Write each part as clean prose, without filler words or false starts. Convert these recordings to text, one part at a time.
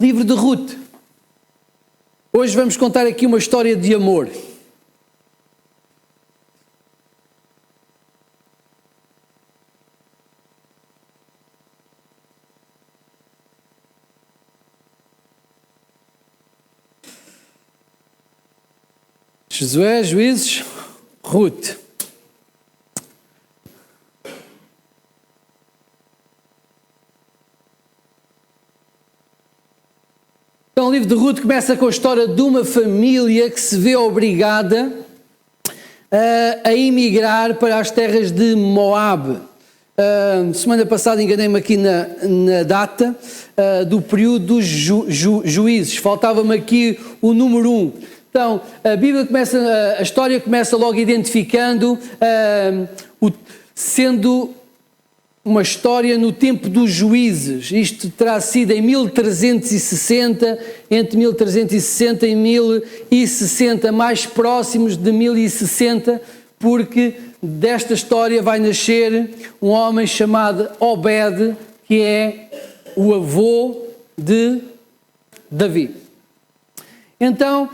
Livro de Ruth. Hoje vamos contar aqui uma história de amor. Josué, Juízes, Ruth. Então, o livro de Ruth começa com a história de uma família que se vê obrigada a emigrar para as terras de Moab. Semana passada enganei-me aqui na data do período dos juízes. Faltava-me aqui o número 1. Então, a história começa logo identificando, sendo uma história no tempo dos juízes. Isto terá sido em 1360, entre 1360 e 1060, mais próximos de 1060, porque desta história vai nascer um homem chamado Obed, que é o avô de Davi. Então,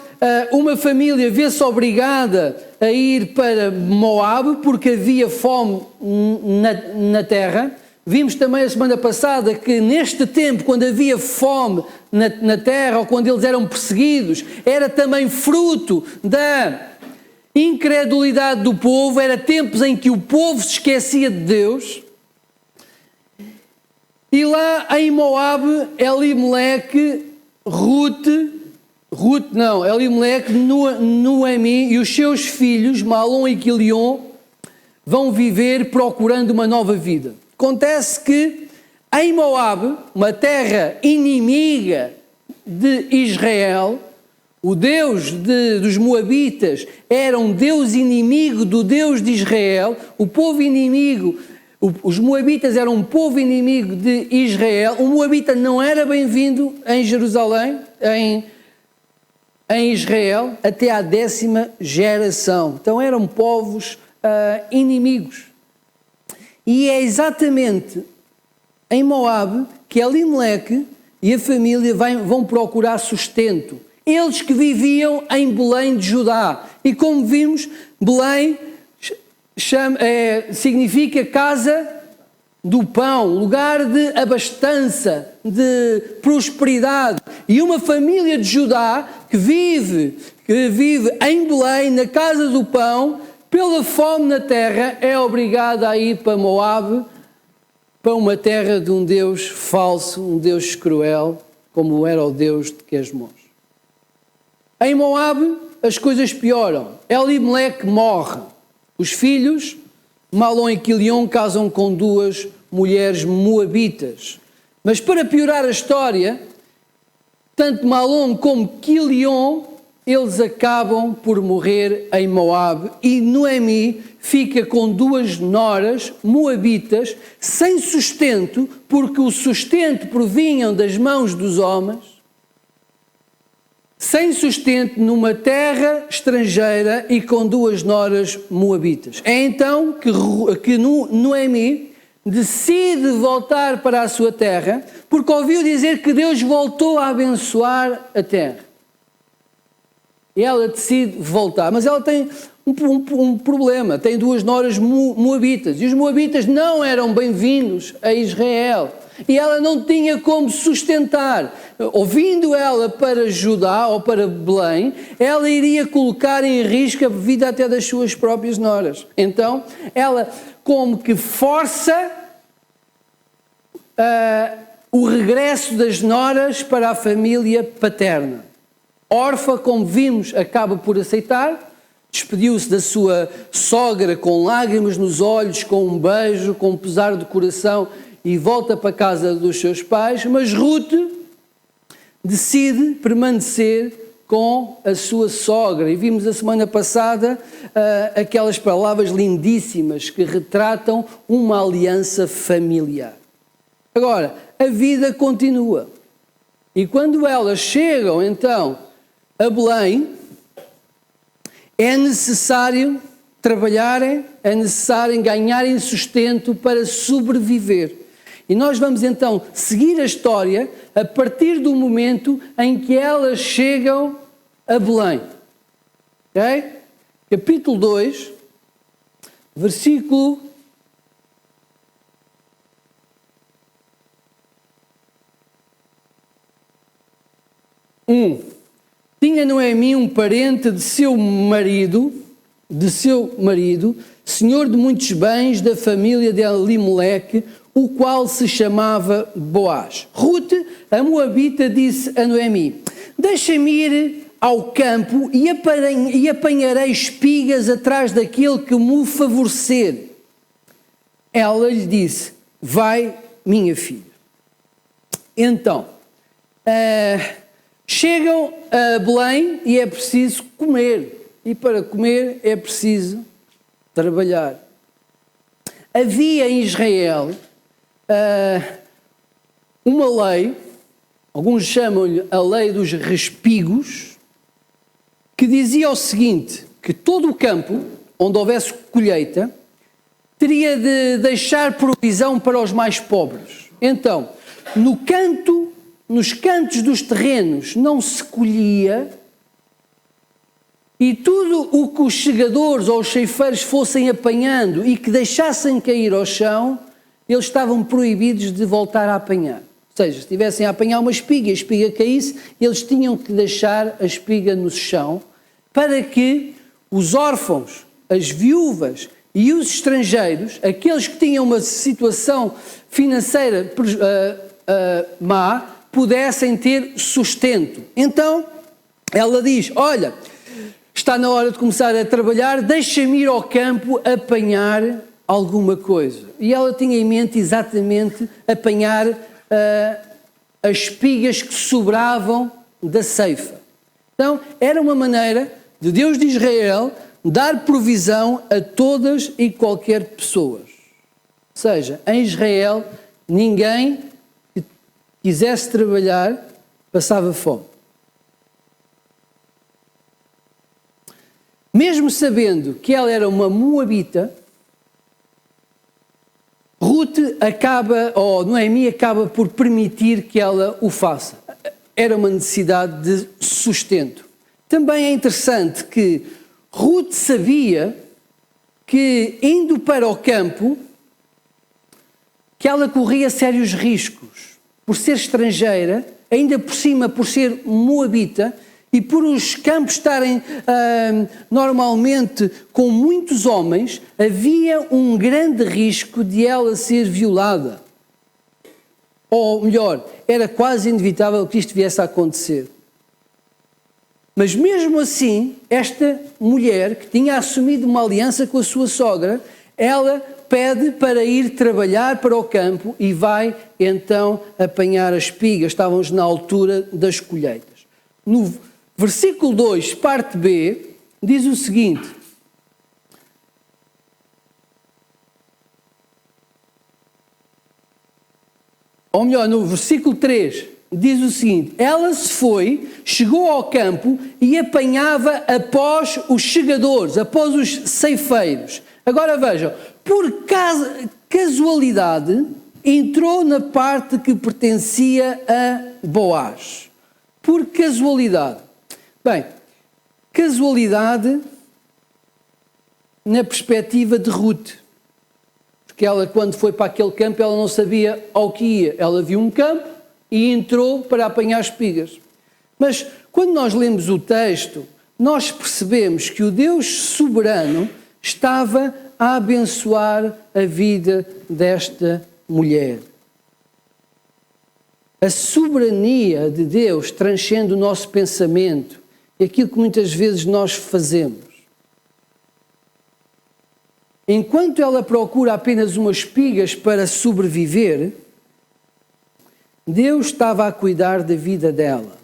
uma família vê-se obrigada a ir para Moab porque havia fome na terra. Vimos também a semana passada que neste tempo, quando havia fome na terra, ou quando eles eram perseguidos, era também fruto da incredulidade do povo, era tempos em que o povo se esquecia de Deus. E lá em Moab, Elimelec, Elimelec, Noemi e os seus filhos, Malom e Quilion, vão viver procurando uma nova vida. Acontece que em Moab, uma terra inimiga de Israel, o Deus dos Moabitas era um Deus inimigo do Deus de Israel, o povo inimigo, os Moabitas eram um povo inimigo de Israel, o Moabita não era bem-vindo em Jerusalém, em Israel, até à 10ª geração. Então eram povos inimigos. E é exatamente em Moab que Elimelec e a família vão procurar sustento. Eles que viviam em Belém de Judá. E como vimos, Belém significa casa do pão, lugar de abastança, de prosperidade. E uma família de Judá que vive em Belém, na casa do pão, pela fome na terra, é obrigada a ir para Moab, para uma terra de um Deus falso, um Deus cruel, como era o Deus de Quesmós. Em Moab, as coisas pioram. Elimelec morre. Os filhos, Malom e Quilion, casam com duas mulheres moabitas. Mas para piorar a história, tanto Malom como Quilion, eles acabam por morrer em Moab e Noemi fica com duas noras moabitas sem sustento, porque o sustento provinha das mãos dos homens, sem sustento numa terra estrangeira e com duas noras moabitas. É então que Noemi decide voltar para a sua terra, porque ouviu dizer que Deus voltou a abençoar a terra. E ela decide voltar, mas ela tem um problema, tem duas noras moabitas, e os moabitas não eram bem-vindos a Israel, e ela não tinha como sustentar. Ouvindo ela para Judá ou para Belém, ela iria colocar em risco a vida até das suas próprias noras. Então, ela como que força o regresso das noras para a família paterna. Órfã, como vimos, acaba por aceitar, despediu-se da sua sogra com lágrimas nos olhos, com um beijo, com um pesar de coração e volta para a casa dos seus pais, mas Ruth decide permanecer com a sua sogra. E vimos a semana passada aquelas palavras lindíssimas que retratam uma aliança familiar. Agora, a vida continua. E quando elas chegam, então, a Belém, é necessário trabalharem, é necessário ganharem sustento para sobreviver. E nós vamos então seguir a história a partir do momento em que elas chegam a Belém. Ok? Capítulo 2, versículo 1. Tinha Noemi um parente de seu marido, senhor de muitos bens da família de Elimeleque, o qual se chamava Boaz. Ruth, a moabita, disse a Noemi: deixa-me ir ao campo e apanharei espigas atrás daquele que me favorecer. Ela lhe disse: vai, minha filha. Então, chegam a Belém e é preciso comer. E para comer é preciso trabalhar. Havia em Israel uma lei, alguns chamam-lhe a lei dos respigos, que dizia o seguinte, que todo o campo onde houvesse colheita teria de deixar provisão para os mais pobres. Então, nos cantos dos terrenos não se colhia, e tudo o que os segadores ou os ceifeiros fossem apanhando e que deixassem cair ao chão, eles estavam proibidos de voltar a apanhar. Ou seja, se estivessem a apanhar uma espiga e a espiga caísse, eles tinham que deixar a espiga no chão para que os órfãos, as viúvas e os estrangeiros, aqueles que tinham uma situação financeira má, pudessem ter sustento. Então, ela diz: olha, está na hora de começar a trabalhar, deixa-me ir ao campo apanhar alguma coisa. E ela tinha em mente exatamente apanhar as espigas que sobravam da ceifa. Então, era uma maneira de Deus de Israel dar provisão a todas e qualquer pessoas. Ou seja, em Israel, ninguém que quisesse trabalhar passava fome. Mesmo sabendo que ela era uma moabita, Noemi acaba por permitir que ela o faça. Era uma necessidade de sustento. Também é interessante que Ruth sabia que, indo para o campo, que ela corria sérios riscos. Por ser estrangeira, ainda por cima por ser moabita, e por os campos estarem normalmente com muitos homens, havia um grande risco de ela ser violada. Ou melhor, era quase inevitável que isto viesse a acontecer. Mas mesmo assim, esta mulher, que tinha assumido uma aliança com a sua sogra, ela pede para ir trabalhar para o campo e vai então apanhar as espigas. Estávamos na altura das colheitas. No versículo 2, parte B, diz o seguinte: ou melhor, no versículo 3, diz o seguinte: ela se foi, chegou ao campo e apanhava após os segadores, após os ceifeiros. Agora vejam, por casualidade, entrou na parte que pertencia a Boaz. Por casualidade. Bem, casualidade na perspectiva de Ruth. Porque ela, quando foi para aquele campo, ela não sabia ao que ia. Ela viu um campo e entrou para apanhar espigas. Mas quando nós lemos o texto, nós percebemos que o Deus soberano estava a abençoar a vida desta mulher. A soberania de Deus transcende o nosso pensamento, aquilo que muitas vezes nós fazemos. Enquanto ela procura apenas umas espigas para sobreviver, Deus estava a cuidar da vida dela.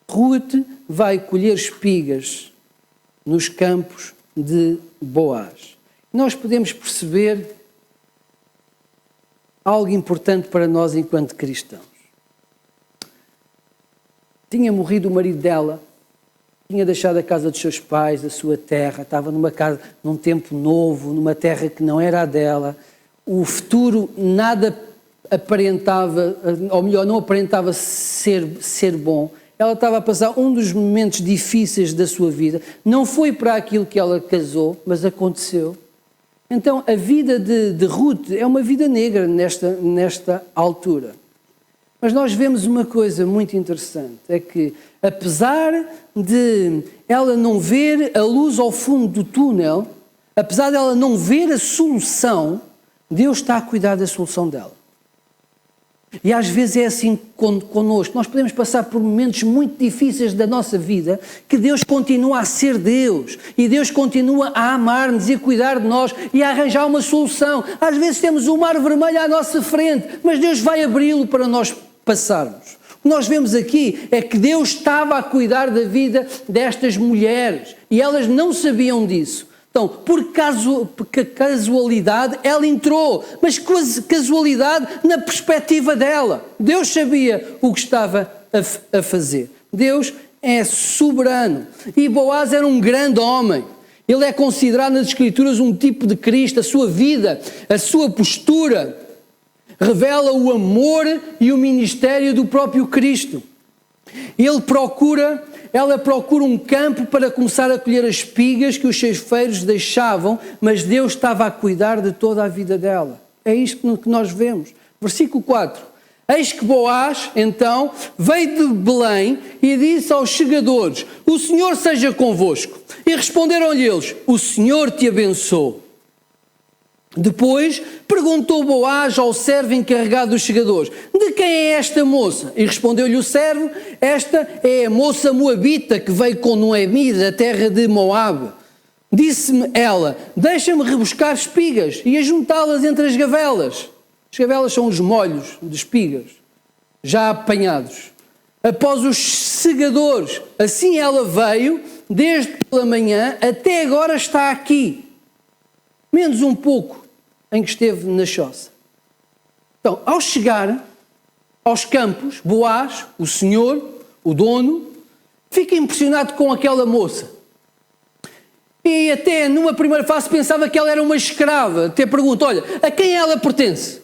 Ruth vai colher espigas nos campos de Boaz. Nós podemos perceber algo importante para nós enquanto cristãos. Tinha morrido o marido dela, tinha deixado a casa dos seus pais, a sua terra, estava numa casa, num tempo novo, numa terra que não era a dela. o futuro nada aparentava, ou melhor, não aparentava ser bom. Ela estava a passar um dos momentos difíceis da sua vida. Não foi para aquilo que ela casou, mas aconteceu. Então, a vida de Ruth é uma vida negra nesta altura. Mas nós vemos uma coisa muito interessante, é que apesar de ela não ver a luz ao fundo do túnel, apesar de ela não ver a solução, Deus está a cuidar da solução dela. E às vezes é assim connosco. Nós podemos passar por momentos muito difíceis da nossa vida, que Deus continua a ser Deus. E Deus continua a amar-nos e a cuidar de nós e a arranjar uma solução. Às vezes temos o mar vermelho à nossa frente, mas Deus vai abri-lo para nós passarmos. O que nós vemos aqui é que Deus estava a cuidar da vida destas mulheres. E elas não sabiam disso. Então, por casualidade, ela entrou, mas casualidade na perspectiva dela. Deus sabia o que estava a fazer. Deus é soberano. E Boaz era um grande homem. Ele é considerado nas Escrituras um tipo de Cristo. A sua vida, a sua postura, revela o amor e o ministério do próprio Cristo. Ela procura um campo para começar a colher as espigas que os ceifeiros deixavam, mas Deus estava a cuidar de toda a vida dela. É isto que nós vemos. Versículo 4. Eis que Boaz, então, veio de Belém e disse aos segadores: o Senhor seja convosco. E responderam-lhe eles: o Senhor te abençoe. Depois perguntou Boaz ao servo encarregado dos segadores: de quem é esta moça? E respondeu-lhe o servo: esta é a moça moabita que veio com Noemi da terra de Moabe. Disse-me ela: deixa-me rebuscar espigas e ajuntá-las entre as gavelas. As gavelas são os molhos de espigas, já apanhados, após os segadores. Assim ela veio, desde pela manhã até agora está aqui, menos um pouco em que esteve na choça. Então, ao chegar aos campos, Boaz, o senhor, o dono, fica impressionado com aquela moça. E até numa primeira fase pensava que ela era uma escrava. Até pergunta: olha, a quem ela pertence?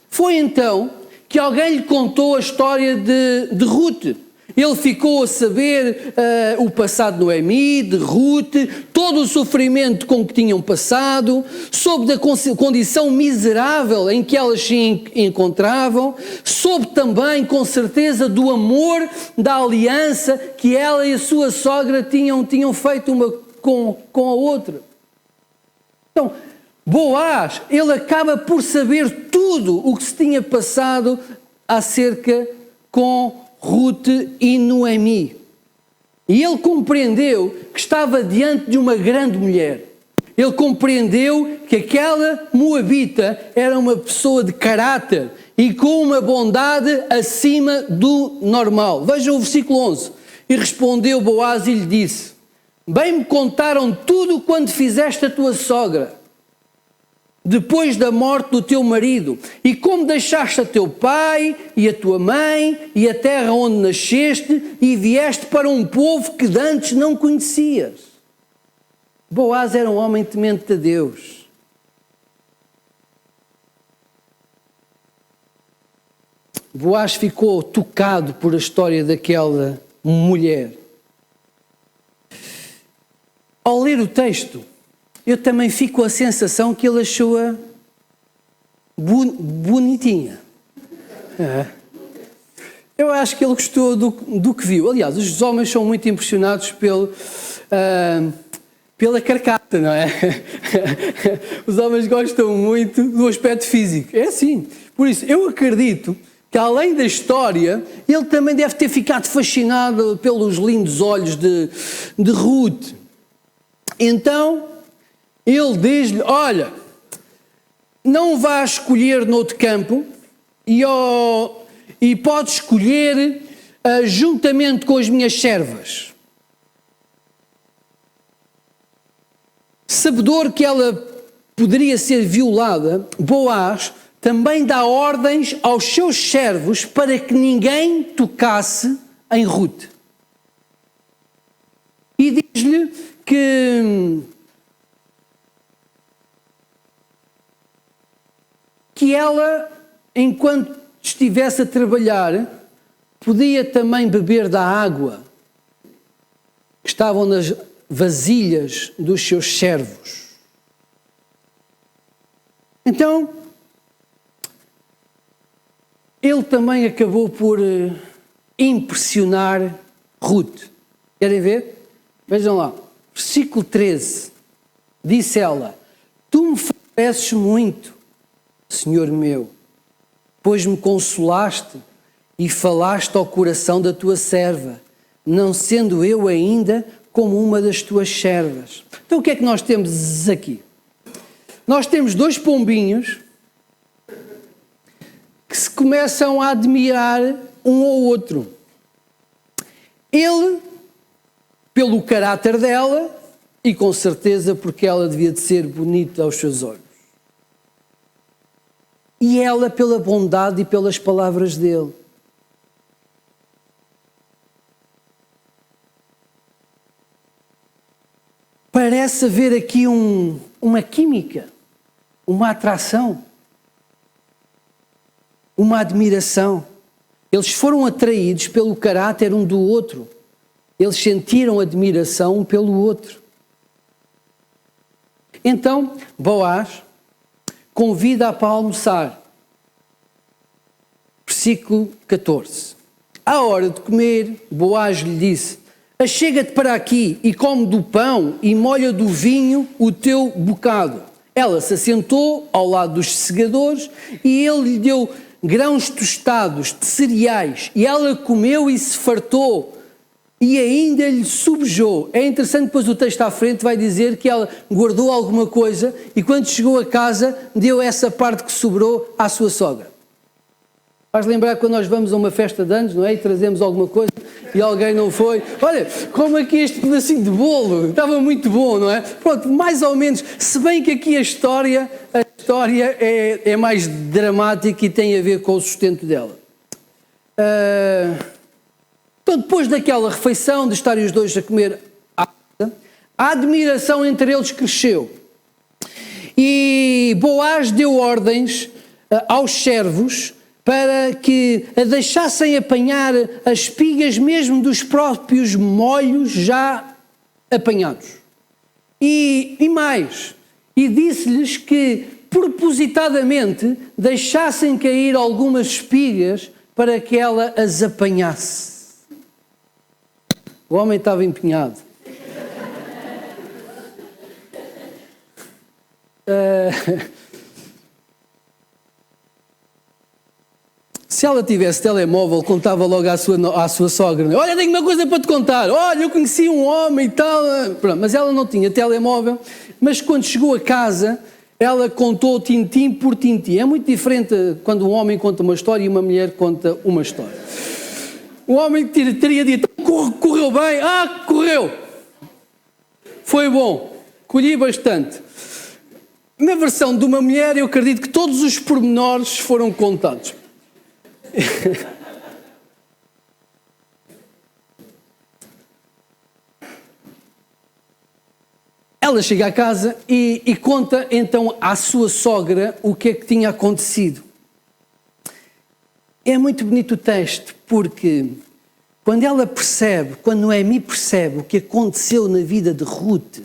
Foi então que alguém lhe contou a história de Ruth. Ele ficou a saber o passado de Noemi, de Ruth, todo o sofrimento com que tinham passado, soube da condição miserável em que elas se encontravam, soube também, com certeza, do amor, da aliança que ela e a sua sogra tinham feito uma com a outra. Então, Boaz, ele acaba por saber tudo o que se tinha passado acerca com Ruth e Noemi. E ele compreendeu que estava diante de uma grande mulher. Ele compreendeu que aquela moabita era uma pessoa de caráter e com uma bondade acima do normal. Veja o versículo 11. E respondeu Boaz e lhe disse: bem me contaram tudo quando fizeste a tua sogra, depois da morte do teu marido, e como deixaste a teu pai e a tua mãe e a terra onde nasceste e vieste para um povo que de antes não conhecias. Boaz era um homem temente a Deus. Boaz ficou tocado por a história daquela mulher. Ao ler o texto, eu também fico com a sensação que ele achou-a bonitinha. Eu acho que ele gostou do que viu. Aliás, os homens são muito impressionados pela carcaça, não é? Os homens gostam muito do aspecto físico. É assim. Por isso, eu acredito que, além da história, ele também deve ter ficado fascinado pelos lindos olhos de Ruth. Então, ele diz-lhe: olha, não vás escolher noutro campo e podes escolher juntamente com as minhas servas. Sabedor que ela poderia ser violada, Boaz também dá ordens aos seus servos para que ninguém tocasse em Ruth. E diz-lhe que que ela, enquanto estivesse a trabalhar, podia também beber da água que estavam nas vasilhas dos seus servos. Então, ele também acabou por impressionar Ruth. Querem ver? Vejam lá. Versículo 13. Disse ela: tu me favoreces muito, Senhor meu, pois me consolaste e falaste ao coração da tua serva, não sendo eu ainda como uma das tuas servas. Então o que é que nós temos aqui? Nós temos dois pombinhos que se começam a admirar um ao outro. Ele, pelo caráter dela, e com certeza porque ela devia de ser bonita aos seus olhos. E ela pela bondade e pelas palavras dele. Parece haver aqui uma química, uma atração, uma admiração. Eles foram atraídos pelo caráter um do outro. Eles sentiram admiração um pelo outro. Então, Boaz convida-a para almoçar. Versículo 14. À hora de comer, Boaz lhe disse: achega-te para aqui e come do pão e molha do vinho o teu bocado. Ela se assentou ao lado dos segadores e ele lhe deu grãos tostados de cereais e ela comeu e se fartou e ainda lhe subjou. É interessante, depois o texto à frente vai dizer que ela guardou alguma coisa e quando chegou a casa deu essa parte que sobrou à sua sogra. Faz lembrar quando nós vamos a uma festa de anos, não é? E trazemos alguma coisa e alguém não foi. Olha, como aqui este pedacinho de bolo, estava muito bom, não é? Pronto, mais ou menos, se bem que aqui a história é mais dramática e tem a ver com o sustento dela. Então, depois daquela refeição, de estarem os dois a comer, a admiração entre eles cresceu. E Boaz deu ordens aos servos para que a deixassem apanhar as espigas mesmo dos próprios molhos já apanhados. E mais, e disse-lhes que propositadamente deixassem cair algumas espigas para que ela as apanhasse. O homem estava empenhado. Se ela tivesse telemóvel, contava logo à sua sogra: olha, tenho uma coisa para te contar, olha, eu conheci um homem e tal. Pronto, mas ela não tinha telemóvel, mas quando chegou a casa, ela contou tintim por tintim. É muito diferente quando um homem conta uma história e uma mulher conta uma história. O homem teria dito: correu bem, correu, foi bom, colhi bastante. Na versão de uma mulher, eu acredito que todos os pormenores foram contados. Ela chega a casa e conta então à sua sogra o que é que tinha acontecido. É muito bonito o texto, porque quando ela percebe, quando Noemi percebe o que aconteceu na vida de Ruth,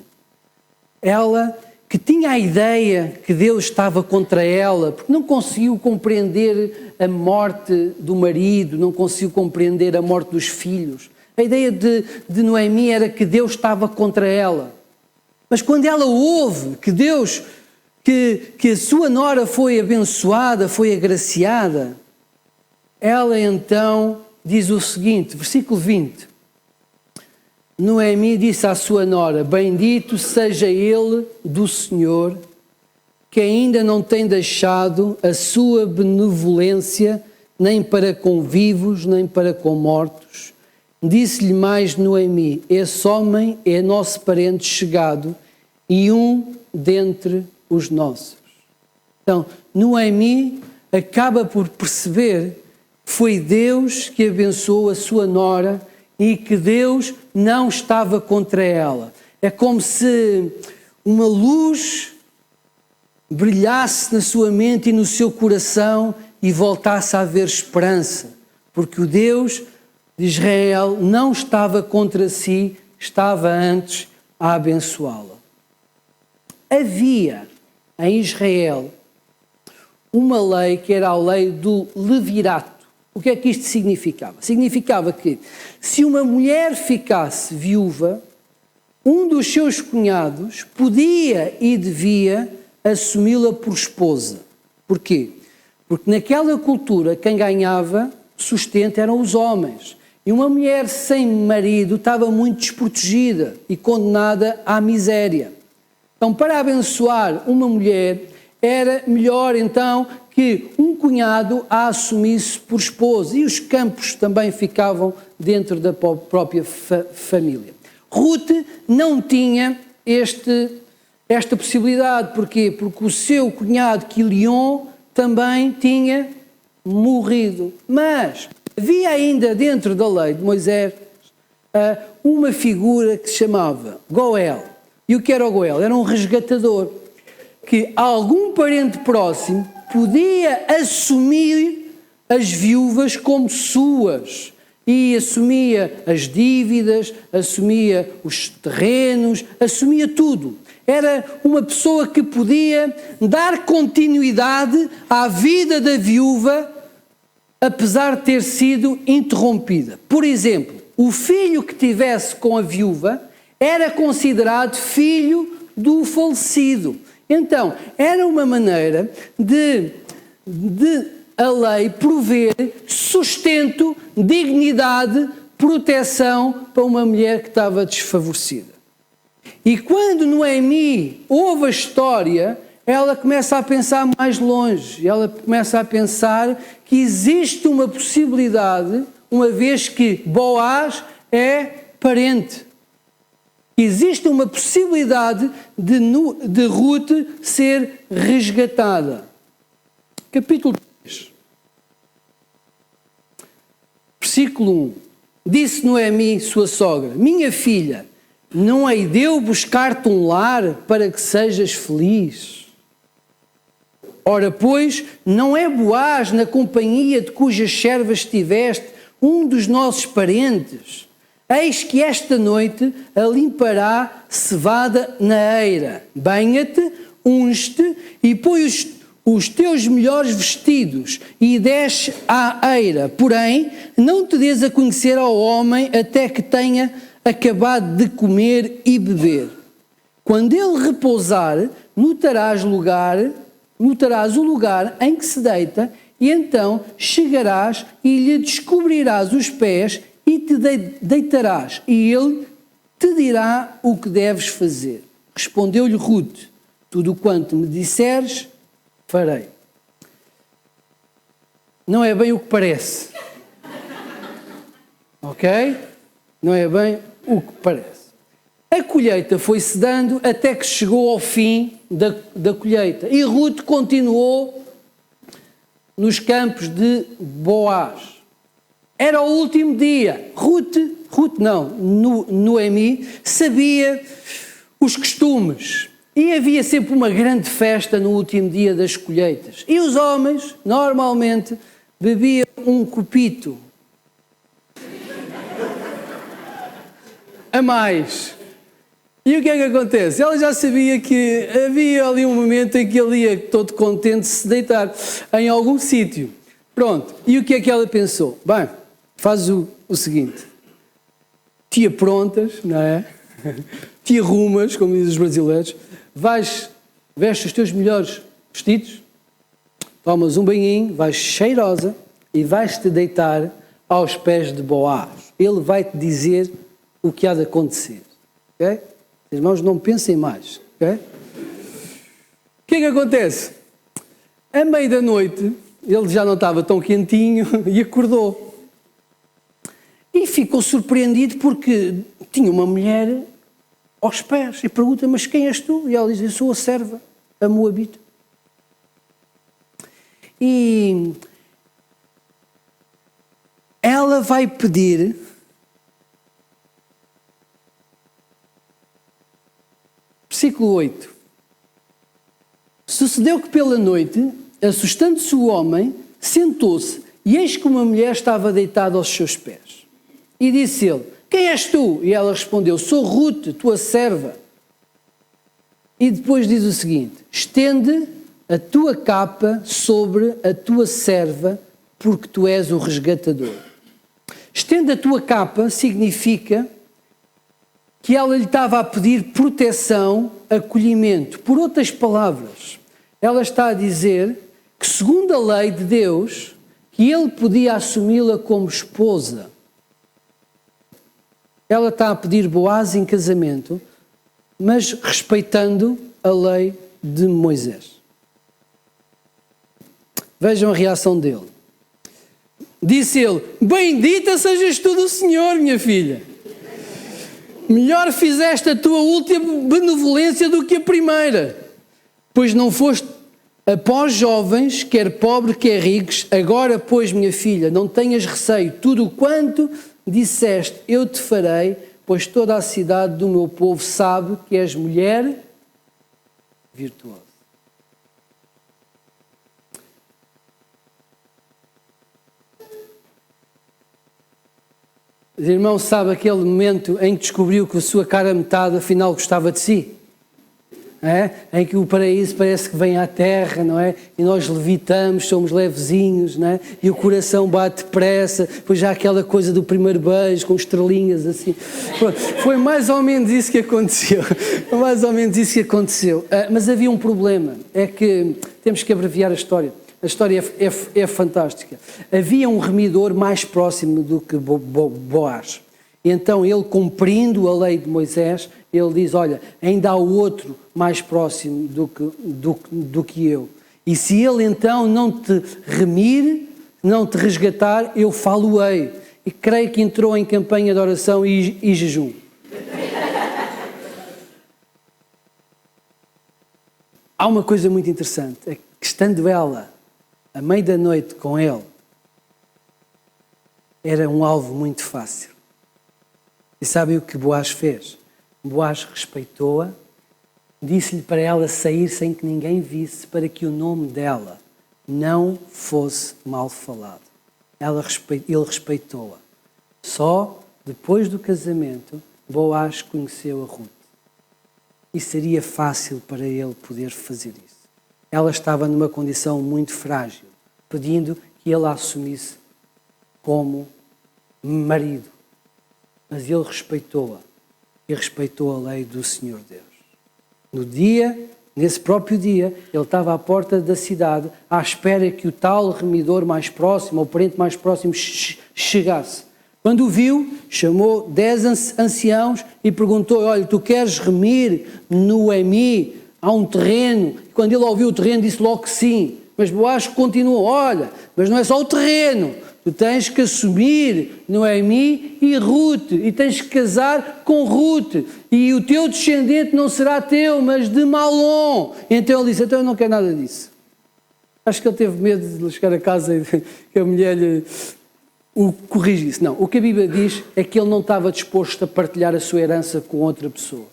ela que tinha a ideia que Deus estava contra ela, porque não conseguiu compreender a morte do marido, não conseguiu compreender a morte dos filhos. A ideia de Noemi era que Deus estava contra ela. Mas quando ela ouve que Deus, que a sua nora foi abençoada, foi agraciada, ela então diz o seguinte, versículo 20. Noemi disse à sua nora: bendito seja ele do Senhor, que ainda não tem deixado a sua benevolência nem para com vivos, nem para com mortos. Disse-lhe mais Noemi: esse homem é nosso parente chegado e um dentre os nossos. Então, Noemi acaba por perceber que foi Deus que abençoou a sua nora e que Deus não estava contra ela. É como se uma luz brilhasse na sua mente e no seu coração e voltasse a haver esperança, porque o Deus de Israel não estava contra si, estava antes a abençoá-la. Havia em Israel uma lei que era a lei do levirato. O que é que isto significava? Significava que se uma mulher ficasse viúva, um dos seus cunhados podia e devia assumi-la por esposa. Porquê? Porque naquela cultura quem ganhava sustento eram os homens. E uma mulher sem marido estava muito desprotegida e condenada à miséria. Então, para abençoar uma mulher, era melhor então que um cunhado a assumisse por esposa. E os campos também ficavam dentro da própria família. Ruth não tinha esta possibilidade. Porquê? Porque o seu cunhado Quilion também tinha morrido. Mas havia ainda dentro da lei de Moisés uma figura que se chamava Goel. E o que era o Goel? Era um resgatador, que algum parente próximo podia assumir as viúvas como suas. E assumia as dívidas, assumia os terrenos, assumia tudo. Era uma pessoa que podia dar continuidade à vida da viúva, apesar de ter sido interrompida. Por exemplo, o filho que tivesse com a viúva era considerado filho do falecido. Então, era uma maneira de a lei prover sustento, dignidade, proteção para uma mulher que estava desfavorecida. E quando Noemi ouve a história, ela começa a pensar mais longe. Ela começa a pensar que existe uma possibilidade, uma vez que Boaz é parente. Existe uma possibilidade de Ruth ser resgatada. Capítulo 3, versículo 1. Disse Noemi, sua sogra: minha filha, não hei de eu buscar-te um lar para que sejas feliz? Ora, pois, não é Boaz, na companhia de cujas servas estiveste, um dos nossos parentes? Eis que esta noite a limpará cevada na eira. Banha-te, unge-te e põe os teus melhores vestidos e desce à eira. Porém, não te des a conhecer ao homem até que tenha acabado de comer e beber. Quando ele repousar, notarás o lugar em que se deita, e então chegarás e lhe descobrirás os pés e te deitarás, e ele te dirá o que deves fazer. Respondeu-lhe Ruth: tudo quanto me disseres, farei. Não é bem o que parece. Ok? Não é bem o que parece. A colheita foi-se dando até que chegou ao fim da colheita. E Ruth continuou nos campos de Boaz. Era o último dia. Noemi sabia os costumes. E havia sempre uma grande festa no último dia das colheitas. E os homens, normalmente, bebiam um copito a mais. E o que é que acontece? Ela já sabia que havia ali um momento em que ele ia todo contente se deitar em algum sítio. Pronto. E o que é que ela pensou? Bem, faz o seguinte. Te aprontas, não é? Te arrumas, como dizem os brasileiros. Vestes os teus melhores vestidos, tomas um banhinho, vais cheirosa e vais-te deitar aos pés de Boaz. Ele vai-te dizer o que há de acontecer. Ok? Irmãos, não pensem mais. Ok? O que é que acontece? À meia da noite, ele já não estava tão quentinho e acordou. E ficou surpreendido porque tinha uma mulher aos pés e pergunta: mas quem és tu? E ela diz: eu sou a serva, a Moabita. E ela vai pedir versículo 8: se Sucedeu que pela noite, assustando-se o homem, sentou-se, e eis que uma mulher estava deitada aos seus pés. E disse ele: quem és tu? E ela respondeu: sou Rute, tua serva. E depois diz o seguinte: estende a tua capa sobre a tua serva, porque tu és o resgatador. Estende a tua capa significa que ela lhe estava a pedir proteção, acolhimento. Por outras palavras, ela está a dizer que, segundo a lei de Deus, que ele podia assumi-la como esposa. Ela está a pedir Boaz em casamento, mas respeitando a lei de Moisés. Vejam a reação dele. Disse ele: bendita sejas tu do Senhor, minha filha. Melhor fizeste a tua última benevolência do que a primeira, pois não foste após jovens, quer pobre, quer ricos. Agora, pois, minha filha, não tenhas receio, tudo quanto disseste eu te farei, pois toda a cidade do meu povo sabe que és mulher virtuosa. Os irmãos, sabe aquele momento em que descobriu que a sua cara metade afinal gostava de si? É? Em que o paraíso parece que vem à terra, não é? E nós levitamos, somos levezinhos, não é? E o coração bate depressa, depois já aquela coisa do primeiro beijo, com estrelinhas assim. Foi mais ou menos isso que aconteceu. Foi mais ou menos isso que aconteceu. Mas havia um problema, é que temos que abreviar a história. A história é fantástica. Havia um remidor mais próximo do que Boaz. E então ele, cumprindo a lei de Moisés, ele diz: olha, ainda há outro mais próximo do que eu. E se ele então não te remir, não te resgatar, eu falo-ei. E creio que entrou em campanha de oração e jejum. Há uma coisa muito interessante, é que estando ela à meia da noite com ele, era um alvo muito fácil. E sabem o que Boaz fez? Boaz respeitou-a, disse-lhe para ela sair sem que ninguém visse, para que o nome dela não fosse mal falado. Ele respeitou-a. Só depois do casamento, Boaz conheceu a Rute. E seria fácil para ele poder fazer isso. Ela estava numa condição muito frágil, pedindo que ele a assumisse como marido. Mas ele respeitou-a e respeitou a lei do Senhor Deus. Nesse próprio dia, ele estava à porta da cidade à espera que o tal remidor mais próximo, ou parente mais próximo, chegasse. Quando o viu, chamou 10 anciãos e perguntou: olha, tu queres remir Noemi? Há um terreno. E quando ele ouviu o terreno, disse logo que sim. Mas Boaz continuou: olha, mas não é só o terreno. Tu tens que assumir Noemi e Rute, e tens que casar com Rute, e o teu descendente não será teu, mas de Malom. Então ele disse: então eu não quero nada disso. Acho que ele teve medo de chegar a casa e que a mulher lhe o corrigisse. Não, o que a Bíblia diz é que ele não estava disposto a partilhar a sua herança com outra pessoa.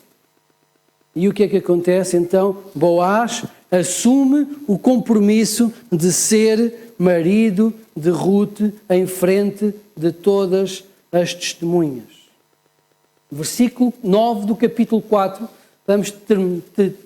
E o que é que acontece? Então, Boaz assume o compromisso de ser marido de Rute em frente de todas as testemunhas. Versículo 9 do capítulo 4, vamos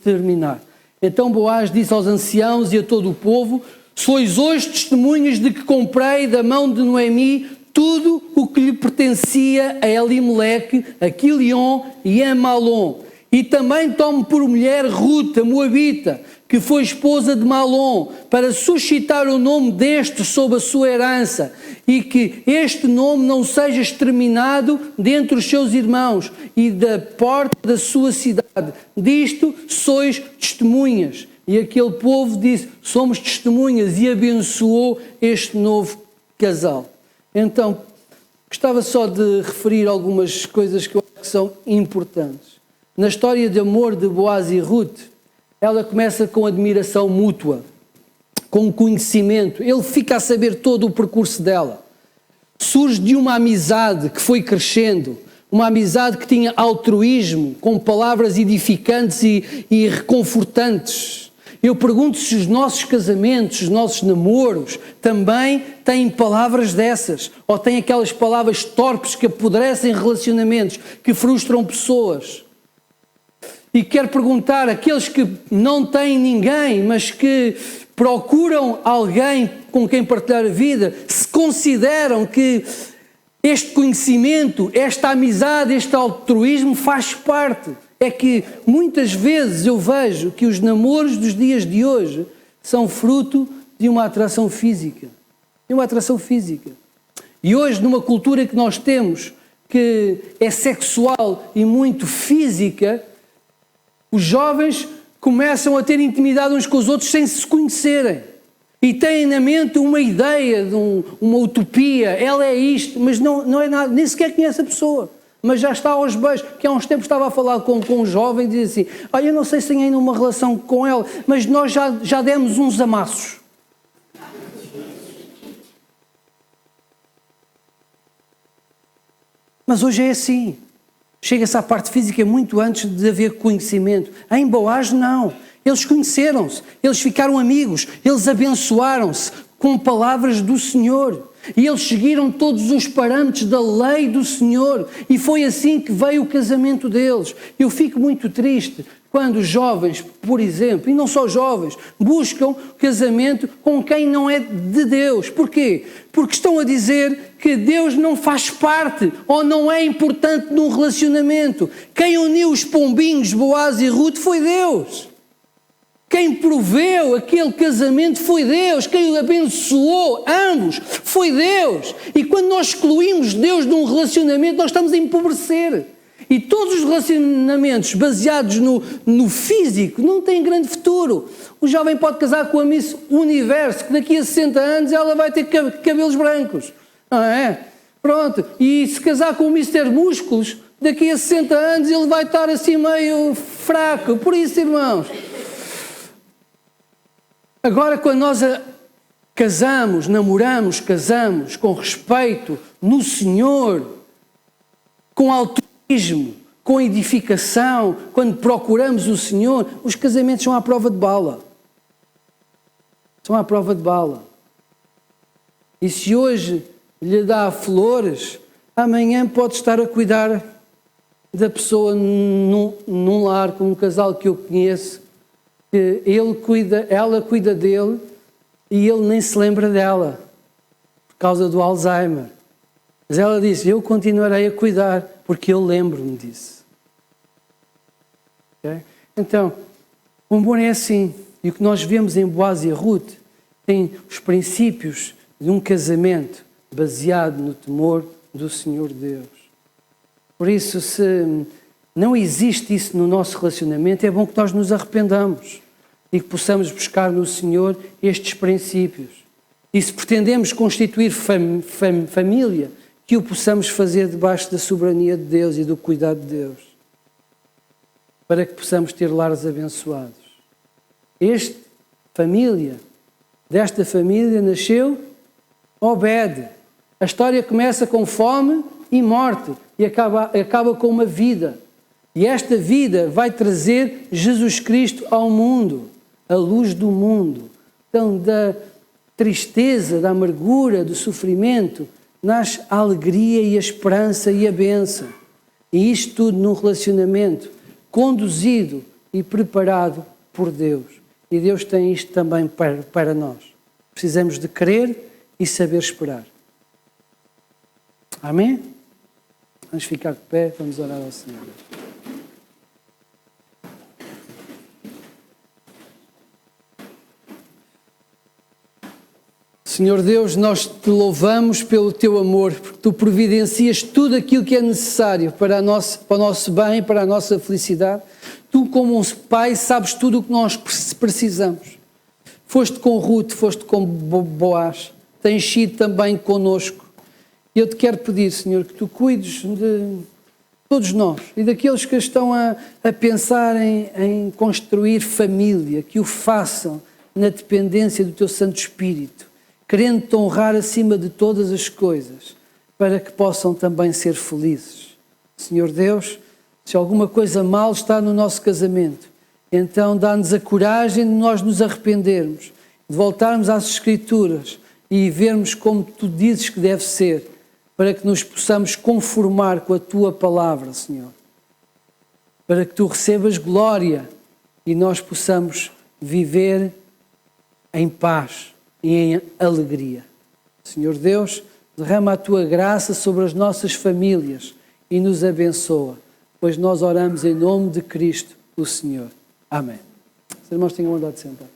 terminar. Então Boaz disse aos anciãos e a todo o povo: sois hoje testemunhas de que comprei da mão de Noemi tudo o que lhe pertencia a Elimeleque, a Quilion e a Malom. E também tomo por mulher Rute, a Moabita, que foi esposa de Malom, para suscitar o nome deste sob a sua herança, e que este nome não seja exterminado dentre os seus irmãos e da porta da sua cidade. Disto sois testemunhas. E aquele povo disse: somos testemunhas, e abençoou este novo casal. Então, gostava só de referir algumas coisas que eu acho que são importantes. Na história de amor de Boaz e Rute, ela começa com admiração mútua, com conhecimento. Ele fica a saber todo o percurso dela. Surge de uma amizade que foi crescendo, uma amizade que tinha altruísmo, com palavras edificantes e reconfortantes. Eu pergunto se os nossos casamentos, os nossos namoros, também têm palavras dessas, ou têm aquelas palavras torpes que apodrecem relacionamentos, que frustram pessoas. E quero perguntar àqueles que não têm ninguém, mas que procuram alguém com quem partilhar a vida, se consideram que este conhecimento, esta amizade, este altruísmo faz parte. É que muitas vezes eu vejo que os namoros dos dias de hoje são fruto de uma atração física. De uma atração física. E hoje, numa cultura que nós temos, que é sexual e muito física, os jovens começam a ter intimidade uns com os outros sem se conhecerem. E têm na mente uma ideia, de uma utopia. Ela é isto, mas não é nada, nem sequer conhece a pessoa. Mas já está aos beijos. Que há uns tempos estava a falar com um jovem e diz assim: olha, eu não sei se tenho ainda uma relação com ela, mas nós já demos uns amassos. Mas hoje é assim. Chega-se à parte física muito antes de haver conhecimento. Em Boaz, não. Eles conheceram-se, eles ficaram amigos, eles abençoaram-se com palavras do Senhor. E eles seguiram todos os parâmetros da lei do Senhor. E foi assim que veio o casamento deles. Eu fico muito triste quando os jovens, por exemplo, e não só jovens, buscam casamento com quem não é de Deus. Porquê? Porque estão a dizer que Deus não faz parte ou não é importante num relacionamento. Quem uniu os pombinhos, Boaz e Ruth, foi Deus. Quem proveu aquele casamento foi Deus. Quem o abençoou ambos foi Deus. E quando nós excluímos Deus de um relacionamento, nós estamos a empobrecer. E todos os relacionamentos baseados no físico não têm grande futuro. O jovem pode casar com a Miss Universo, que daqui a 60 anos ela vai ter cabelos brancos. Não é? Pronto. E se casar com o Mr. Músculos, daqui a 60 anos ele vai estar assim meio fraco. Por isso, irmãos, agora quando nós namoramos com respeito no Senhor, com altruísmo, com edificação, quando procuramos o Senhor, os casamentos são à prova de bala. São à prova de bala. E se hoje lhe dá flores, amanhã pode estar a cuidar da pessoa num lar, com um casal que eu conheço, que ela cuida dele e ele nem se lembra dela, por causa do Alzheimer. Mas ela disse: eu continuarei a cuidar, porque eu lembro-me disso. Okay? Então, o amor é assim. E o que nós vemos em Boaz e Ruth tem os princípios de um casamento baseado no temor do Senhor Deus. Por isso, se não existe isso no nosso relacionamento, é bom que nós nos arrependamos e que possamos buscar no Senhor estes princípios. E se pretendemos constituir família, que o possamos fazer debaixo da soberania de Deus e do cuidado de Deus, para que possamos ter lares abençoados. Desta família nasceu Obed. A história começa com fome e morte e acaba com uma vida. E esta vida vai trazer Jesus Cristo ao mundo, a luz do mundo. Então, da tristeza, da amargura, do sofrimento, nasce a alegria e a esperança e a bênção. E isto tudo num relacionamento conduzido e preparado por Deus. E Deus tem isto também para nós. Precisamos de crer e saber esperar. Amém? Vamos ficar de pé, vamos orar ao Senhor. Senhor Deus, nós te louvamos pelo teu amor, porque tu providencias tudo aquilo que é necessário para o nosso bem, para a nossa felicidade. Tu, como um pai, sabes tudo o que nós precisamos. Foste com Ruth, foste com Boaz, tens sido também connosco. E eu te quero pedir, Senhor, que tu cuides de todos nós e daqueles que estão a pensar em construir família, que o façam na dependência do teu Santo Espírito, querendo-te honrar acima de todas as coisas, para que possam também ser felizes. Senhor Deus, se alguma coisa mal está no nosso casamento, então dá-nos a coragem de nós nos arrependermos, de voltarmos às Escrituras e vermos como Tu dizes que deve ser, para que nos possamos conformar com a Tua palavra, Senhor. Para que Tu recebas glória e nós possamos viver em paz e em alegria. Senhor Deus, derrama a Tua graça sobre as nossas famílias e nos abençoa, pois nós oramos em nome de Cristo, o Senhor. Amém. Os irmãos tenham vontade de sentar.